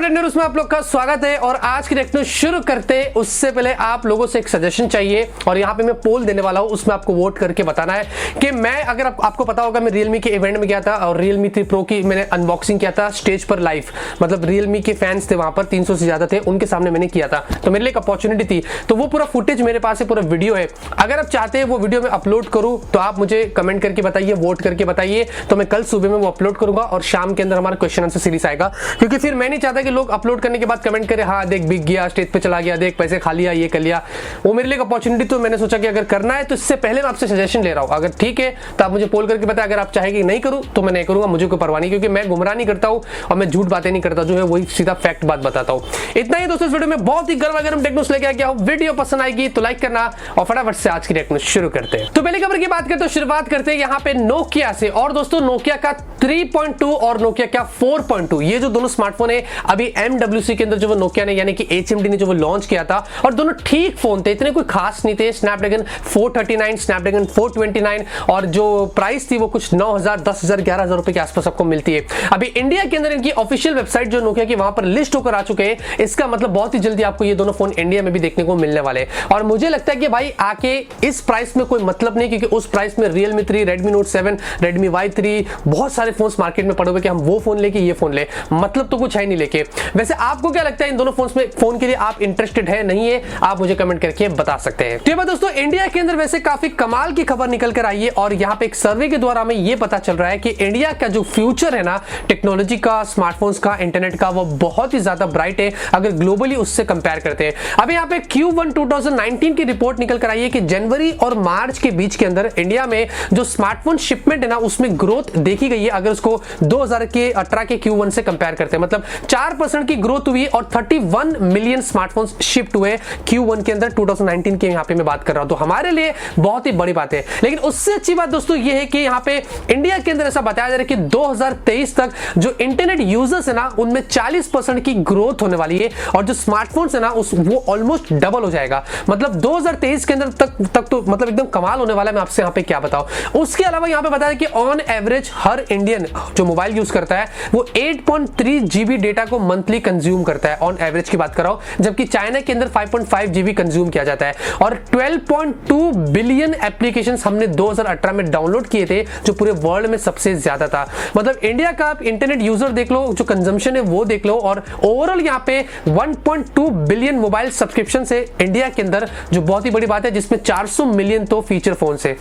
Techno रूज में आप लोग का स्वागत है। और आज की टेक्नो शुरू करते हैं उससे पहले आप लोगों से एक सजेशन चाहिए और यहाँ पे मैं पोल देने वाला हूँ, उसमें आपको वोट करके बताना है कि मैं अगर आपको पता होगा मैं Realme के इवेंट में गया था और Realme 3 Pro की मैंने अनबॉक्सिंग किया था स्टेज पर लाइव, मतलब Realme के फैंस थे वहां पर 300 से ज्यादा थे, उनके सामने मैंने किया था, तो मेरे लिए एक अपॉर्चुनिटी थी। तो वो पूरा फुटेज मेरे पास है, पूरा वीडियो है। अगर आप चाहते हैं वो वीडियो में अपलोड करूँ तो आप मुझे कमेंट करके बताइए, वोट करके बताइए, तो मैं कल सुबह में वो अपलोड करूंगा और शाम के अंदर हमारा क्वेश्चन आंसर सीरीज आएगा। क्योंकि फिर मैं नहीं चाहता कि लोग अपलोड करने के बाद कमेंट करें हाँ देख बिक गया, स्टेज पे चला गया, देख पैसे खा लिया, ये कर लिया। वो मेरे लिए एक अपॉर्चुनिटी, तो मैंने सोचा कि अगर करना है तो इससे पहले मैं आपसे सजेशन ले रहा हूं। अगर ठीक है तो आप मुझे पोल करके बताएं, अगर आप चाहेंगे नहीं करूं तो मैं नहीं करूंगा, मुझे कोई परवाह नहीं, क्योंकि मैं गुमराह नहीं करता हूं और मैं झूठ बातें नहीं करता, जो है वही सीधा फैक्ट बात बताता हूं। इतना ही दोस्तों, इस वीडियो में बहुत ही गर्म टेक्नोस लेके आ गया हूं। वीडियो पसंद आएगी तो लाइक करना और फटाफट से आज की टेक्नो शुरू करते हैं। तो पहले खबर की बात करते हैं, शुरुआत करते हैं यहाँ पे नोकिया से। और दोस्तों नोकिया का 3.2 और नोकिया का 4.2 ये जो दोनों स्मार्टफोन है अभी MWC के अंदर जो वो नोकिया ने यानी कि HMD ने जो वो लॉन्च किया था, और दोनों ठीक फोन थे, इतने कोई खास नहीं थे। स्नैपड्रैगन 439, स्नैपड्रैगन 429 और जो प्राइस थी वो कुछ 9,000, 10,000, 11,000 रुपए के आसपास आपको मिलती है। अभी इंडिया के अंदर इनकी ऑफिशियल वेबसाइट जो नोकिया की वहां पर लिस्ट होकर आ चुके हैं, इसका मतलब बहुत ही जल्दी आपको ये दोनों फोन इंडिया में भी देखने को मिलने वाले हैं। और मुझे लगता है कि भाई आके इस प्राइस में कोई मतलब नहीं, क्योंकि उस प्राइस में Realme 3, Redmi Note 7, Redmi Y3 बहुत सारे फोन मार्केट में पड़े हुए कि हम वो फोन लेके ये फोन ले, मतलब तो कुछ है नहीं लेके। वैसे आपको क्या लगता है इन दोनों फोन के लिए आप इंटरेस्टेड है नहीं है, आप मुझे कमेंट करके बता सकते हैं। तो दोस्तों इंडिया के अंदर वैसे काफी कमाल की खबर निकल कर आई है और यहाँ पे एक सर्वे के द्वारा हमें ये पता चल रहा है कि इंडिया का जो फ्यूचर है ना टेक्नोलॉजी का, स्मार्टफोन्स का, इंटरनेट का, वो बहुत ही ज्यादा ब्राइट है अगर ग्लोबली उससे कंपेयर करते हैं। अभी यहाँ पे Q1 2019 की रिपोर्ट निकल कर आई है कि जनवरी और मार्च के बीच के अंदर इंडिया में जो स्मार्टफोन शिपमेंट है ना उसमें ग्रोथ देखी गई है। अगर उसको 2018 के Q1 से कंपेयर करते हैं, मतलब 4% की ग्रोथ हुई और 31 मिलियन स्मार्टफोन्स शिफ्ट हुए Q1 के अंदर 2019 के। यहाँ पे मैं बात कर रहा हूं, तो हमारे लिए बहुत ही बड़ी बात है। लेकिन उससे अच्छी बात दोस्तों ये है कि यहाँ पे इंडिया के अंदर ऐसा बताया जा रहा है कि 2023 तक जो इंटरनेट यूजर्स है ना उनमें 40% की ग्रोथ होने वाली है और जो स्मार्टफोन्स है ना वो ऑलमोस्ट डबल हो जाएगा। मतलब 2023 के अंदर तक तो मतलब एकदम कमाल होने वाला है। मैं आपसे यहाँ पे क्या बताऊं। उसके अलावा यहाँ पे बताया कि ऑन एवरेज हर इंडियन जो मोबाइल यूज करता है वो 8.3 GB डेटा को मंथली कंज्यूम करता है, ऑन एवरेज की बात कर रहा हूं, जबकि चाइना के अंदर 5.5 GB कंज्यूम किया जाता है। और 12.2 बिलियन एप्लीकेशंस हमने 2018 में डाउनलोड किए थे, जो पूरे वर्ल्ड में सबसे ज्यादा था। मतलब इंडिया का आप इंटरनेट यूजर देख लो, जो कंजम्पशन है वो देख लो, और ओवरऑल यहाँ पे 1.2 बिलियन मोबाइल सब्सक्रिप्शन है इंडिया के अंदर, जो बहुत ही बड़ी बात है, जिसमें 400 मिलियन तो फीचर फोन से।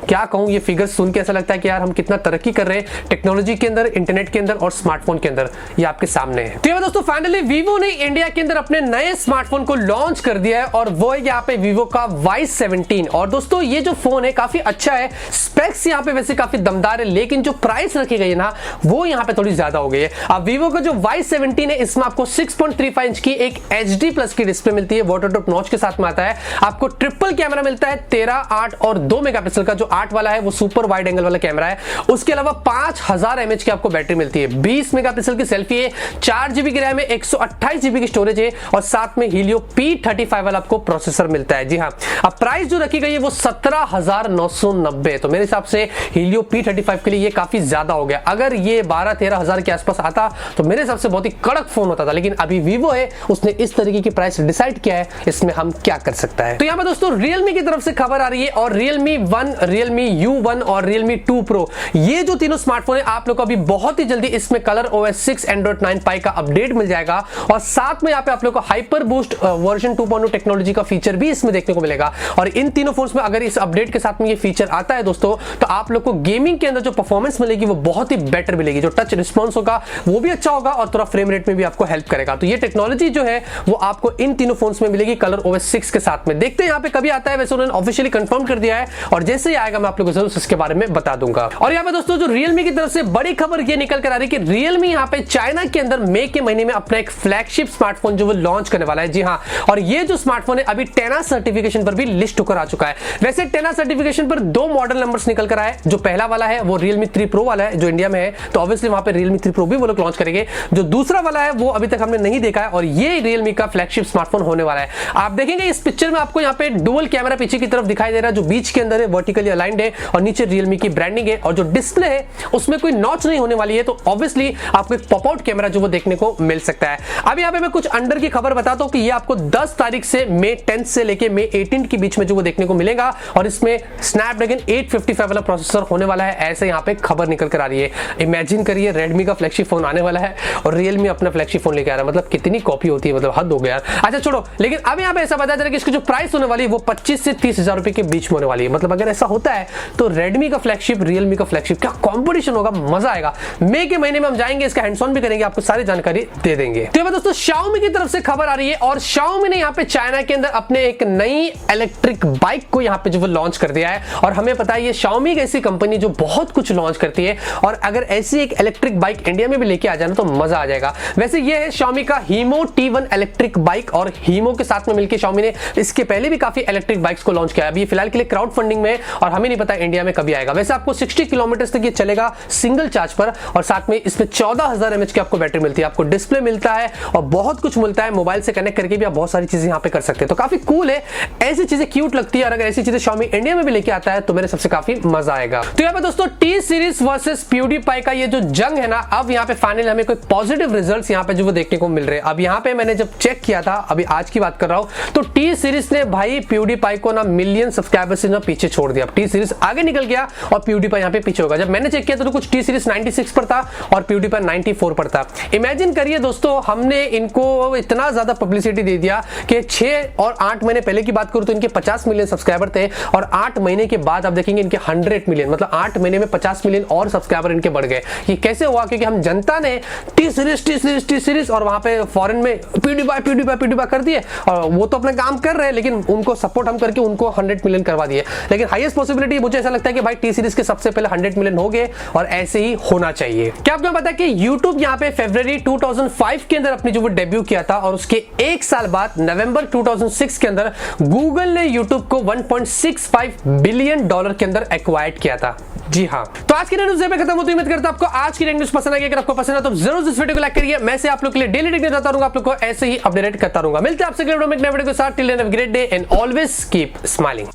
क्या कहूं, ये फिगर सुन के ऐसा लगता है कि यार हम कितना तरक्की कर रहे हैं टेक्नोलॉजी के अंदर, इंटरनेट के अंदर और स्मार्टफोन के अंदर। ये आपके सामने है। तो दोस्तों फाइनली वीवो ने इंडिया के अंदर अपने नए स्मार्टफोन को लॉन्च कर दिया है और वो है यहाँ पे वीवो का Y17। और दोस्तों ये जो फोन है काफी अच्छा है, स्पेक्स यहाँ पे वैसे काफी दमदार है, लेकिन जो प्राइस रखी गई है ना वो यहाँ पे थोड़ी ज्यादा हो गई है। अब वीवो का जो Y17 है इसमें आपको 6.35 इंच की एक HD+ की डिस्प्ले मिलती है, वाटरप्रूफ नॉच के साथ में आता है। आपको ट्रिपल कैमरा मिलता है 13, 8 और 2 मेगापिक्सल का। जो 8 वाला है वो सुपर वाइड एंगल वाला कैमरा है। उसके अलावा 5000 mAh की आपको बैटरी मिलती है, 20 मेगापिक्सल की सेल्फी है, 4 GB की रैम है, 128 GB की स्टोरेज है और साथ में हीलियो P35 वाला आपको प्रोसेसर मिलता है। जी हाँ, अब प्राइस जो रखी गई है वो 17,990। तो मेरे हिसाब से हीलियो P35 के लिए ये काफी ज्यादा हो गया। अगर ये 12-13 हजार के आसपास आता तो मेरे हिसाब से बहुत ही कड़क फोन होता था, लेकिन अभी वीवो है उसने इस तरीके की प्राइस डिसाइड किया है, इसमें हम क्या कर सकता है। तो यहाँ पे दोस्तों Realme की तरफ से खबर आ रही है और Realme 1, Realme U1 और Realme 2 Pro ये जो तीनों स्मार्टफोन है आप लोग को अभी बहुत ही जल्दी इसमें कलर OS 6 Android 9 Pie का अपडेट मिल जाएगा और साथ में यहाँ पे आप लोग को हाइपर बूस्ट वर्जन 2.0 टेक्नोलॉजी का फीचर भी इसमें देखने को मिलेगा। और इन तीनों फोन्स में अगर इस अपडेट के साथ में ये फीचर आता है दोस्तों, तो आप लोग को गेमिंग के अंदर जो परफॉर्मेंस मिलेगी वो बहुत ही बेटर मिलेगी। जो टच रिस्पॉन्स होगा वो भी अच्छा होगा और थोड़ा फ्रेम रेट में भी आपको हेल्प करेगा। तो ये टेक्नोलॉजी जो है वो आपको इन तीनों फोन्स में मिलेगी कलर OS 6 के साथ में। देखते हैं यहाँ पे कभी आता है, वैसे उन्होंने ऑफिशियली कंफर्म कर दिया है और जैसे ही आएगा मैं आप लोगों को जरूर इसके बारे में बता दूंगा। और यहाँ पे दोस्तों जो Realme की तरफ से बड़ी खबर ये निकल कर आ रही है कि Realme यहाँ पे चाइना के अंदर मई के महीने में अपना एक फ्लैगशिप स्मार्टफोन जो वो लॉन्च करने वाला है। जी हाँ, और ये जो स्मार्टफोन है अभी 10 सर्टिफिकेशन पर भी लिस्ट होकर आ चुका है। वैसे 10 सर्टिफिकेशन पर 2 मॉडल नंबर्स निकल कर आए। जो पहला वाला है वो Realme 3 Pro वाला है जो इंडिया में है, तो ऑब्वियसली वहां पे Realme 3 Pro भी वो लोग लॉन्च करेंगे। जो दूसरा वाला है वो अभी तक हमने नहीं देखा है और ये Realme का फ्लैगशिप स्मार्टफोन होने वाला है। आप देखेंगे इस पिक्चर में आपको यहाँ पे डुअल कैमरा पीछे की तरफ दिखाई दे रहा है, जो बीच के अंदर है, वर्टिकली अलाइंड है और नीचे Realme की ब्रांडिंग है। और जो डिस्प्ले है उसमें कोई नॉच नहीं होने वाली है, तो ऑब्वियसली आपको एक पॉप आउट कैमरा जो वो देखने को को मिल सकता है। अब यहाँ पे मैं कुछ अंडर की खबर बताता हूँ कि ये आपको 10 तारीख से मई 10 से लेके मई 18 के बीच में जो वो देखने को मिलेगा और इसमें स्नैपड्रैगन 855 वाला प्रोसेसर होने वाला है, ऐसे यहाँ पे खबर निकल कर आ रही है। इमेजिन करिए रेडमी का फ्लैगशिप फोन आने वाला है और रियलमी अपना फ्लैगशिप फोन लेके आ रहा है, मतलब कितनी कॉपी होती है, मतलब हद हो गया यार। अच्छा छोड़ो, लेकिन अब यहाँ पे ऐसा बताया जा रहा है कि इसकी जो प्राइस होने वाली है वो 25 से 30 हजार रुपए के बीच में होने वाली है। मतलब अगर ऐसा होता है तो रेडमी का फ्लैगशिप रियलमी का फ्लैगशिप, क्या कॉम्पिटिशन होगा, मजा आएगा। मई के महीने में हम जाएंगे, इसका हैंड्स ऑन भी करेंगे, आपको सारी जानकारी दे देंगे। तो दोस्तों Xiaomi की तरफ से खबर आ रही है और Xiaomi ने यहाँ पे चाइना के अंदर अपने एक नई इलेक्ट्रिक बाइक को यहाँ पे जो वो लॉन्च कर दिया है। और हमें पता है ये Xiaomi एक ऐसी कंपनी जो बहुत कुछ लॉन्च करती है और अगर ऐसी एक इलेक्ट्रिक बाइक इंडिया में भी लेके आ जाना तो मजा आ जाएगा। वैसे ये है Xiaomi का हीमो T1 इलेक्ट्रिक बाइक और हीमो के साथ में मिलकर Xiaomi ने इसके पहले भी काफी इलेक्ट्रिक बाइक्स को लॉन्च किया है। अभी फिलहाल के लिए क्राउड फंडिंग में और हमें नहीं पता इंडिया में कभी आएगा। वैसे आपको 60 किलोमीटर तक ये चलेगा सिंगल चार्ज पर और साथ में इसमें 14,000 mAh की आपको बैटरी मिलती है, आपको डिस्प्ले मिलता है और बहुत कुछ मिलता है। मोबाइल से कनेक्ट करके भी आप बहुत सारी चीजें यहाँ पे कर सकते हैं, तो काफी कूल है, ऐसी चीजें क्यूट लगती है। और अगर ऐसी चीजें Xiaomi इंडिया में भी लेके आता है तो मेरे सबसे काफी मजा आएगा। तो यहाँ पे दोस्तों टी सीरीज वर्सेस PewDiePie का ये जो जंग है ना, अब यहाँ पे फाइनली हमें कोई पॉजिटिव रिजल्ट्स यहाँ पे जो वो देखने को मिल रहे हैं। अब यहाँ पे मैंने जब चेक किया था, अभी आज की बात कर रहा हूँ, तो टी सीरीज ने भाई PewDiePie को ना मिलियन सब्सक्राइबर्स से ना पीछे छोड़ दिया। टी सीरीज आगे निकल गया और PewDiePie यहाँ पे पीछे होगा। जब मैंने चेक किया तो कुछ टी सीरीज 96 पर था और PewDiePie 94 पर था। इमेजिन करिए दोस्तों, हमने इनको इतना ज्यादा पब्लिसिटी दे दिया कि 6 और 8 महीने पहले की बात करूं तो इनके 50 मिलियन सब्सक्राइबर थे और 8 महीने के बाद आप देखेंगे इनके 100 मिलियन, मतलब 8 महीने में 50 मिलियन और सब्सक्राइबर इनके बढ़ गए। ये कैसे हुआ? क्योंकि हम जनता ने टी सीरीज और वहां पे फॉरेन में PewDiePie कर दिए और वो तो अपना काम कर रहे हैं, लेकिन उनको सपोर्ट हम करके उनको 100 मिलियन करवा दिए। लेकिन हाईएस्ट पॉसिबिलिटी मुझे ऐसा लगता है कि भाई टी सीरीज के सबसे पहले 100 मिलियन हो गए और ऐसे ही होना चाहिए। क्या आपको पता है कि YouTube यहाँ पे फरवरी 2005 के अंदर अपनी जो वो डेब्यू किया था और उसके एक साल बाद नवंबर 2006 के अंदर गूगल ने YouTube को $1.65 बिलियन के अंदर एक्वायर्ड किया था। जी हाँ, तो आज की न्यूज़ पे खत्म होती है। उम्मीद करता हूं आपको आज की न्यूज़ पसंद आई। अगर आपको पसंद है तो जरूर इस वीडियो को लाइक करिए। मैं से आप लोग के लिए डेली टेक्निक देता रहूंगा, आप लोग को ऐसे ही अपडेट करता रहूंगा। मिलते हैं आपसे अगले वीडियो में एक नए वीडियो के साथ। Till then have a great day and always keep smiling.